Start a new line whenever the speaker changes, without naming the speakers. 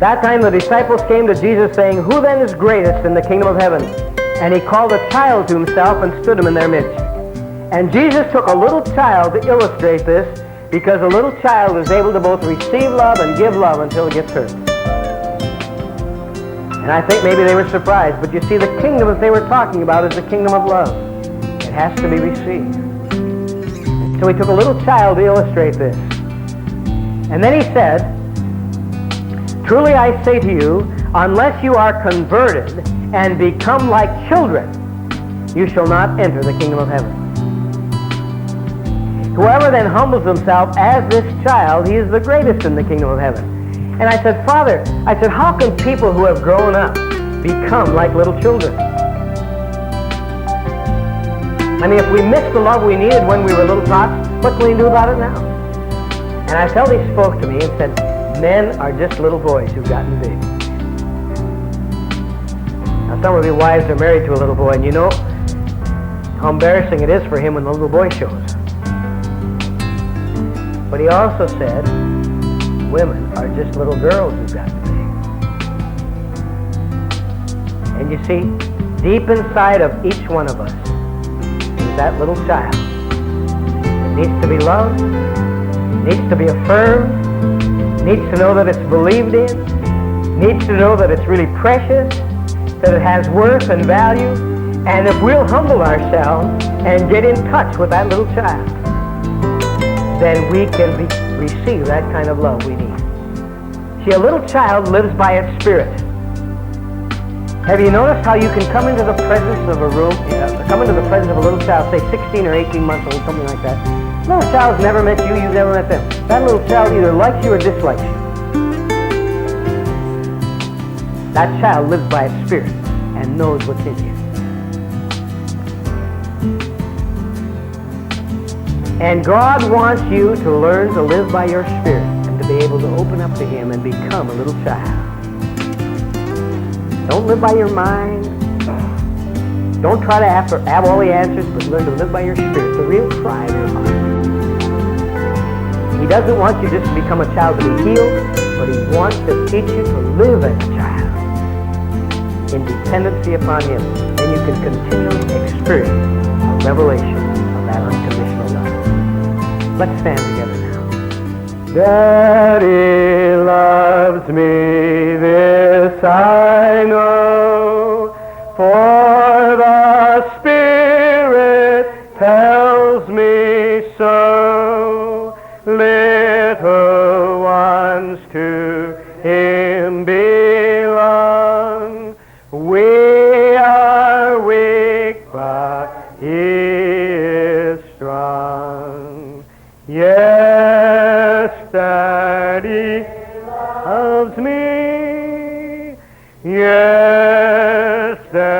That time the disciples came to Jesus saying, "Who then is greatest in the kingdom of heaven?" And he called a child to himself and stood him in their midst. And Jesus took a little child to illustrate this, because a little child is able to both receive love and give love until it gets hurt. And I think maybe they were surprised, but you see, the kingdom that they were talking about is the kingdom of love. It has to be received. So he took a little child to illustrate this. And then he said, "Truly I say to you, unless you are converted and become like children, you shall not enter the kingdom of heaven. Whoever then humbles himself as this child, he is the greatest in the kingdom of heaven." And I said, "Father," I said, "how can people who have grown up become like little children?" I mean, if we missed the love we needed when we were little tots, what can we do about it now? And I felt he spoke to me and said, men are just little boys who've gotten big. Now, some of you wives are married to a little boy, and you know how embarrassing it is for him when the little boy shows. But he also said, women are just little girls who've gotten big. And you see, deep inside of each one of us is that little child. It needs to be loved, needs to be affirmed, needs to know that it's believed in, needs to know that it's really precious, that it has worth and value. And if we'll humble ourselves and get in touch with that little child, then we can receive that kind of love we need. See, a little child lives by its spirit. Have you noticed how you can come into the presence of a little child, say 16 or 18 months old, something like that. Little child's never met you, you've never met them. That little child either likes you or dislikes you. That child lives by its spirit and knows what's in you. And God wants you to learn to live by your spirit and to be able to open up to Him and become a little child. Don't live by your mind. Don't try to have all the answers, but learn to live by your spirit, the real cry of your heart. He doesn't want you just to become a child to be healed, but He wants to teach you to live as a child in dependency upon Him. And you can continually experience a revelation of that unconditional love. Let's stand together now. Daddy loves me, this I know, for the Spirit tells me so. Little ones to Him belong. We are weak, but He is strong. Yes, Daddy loves me. Yes, Daddy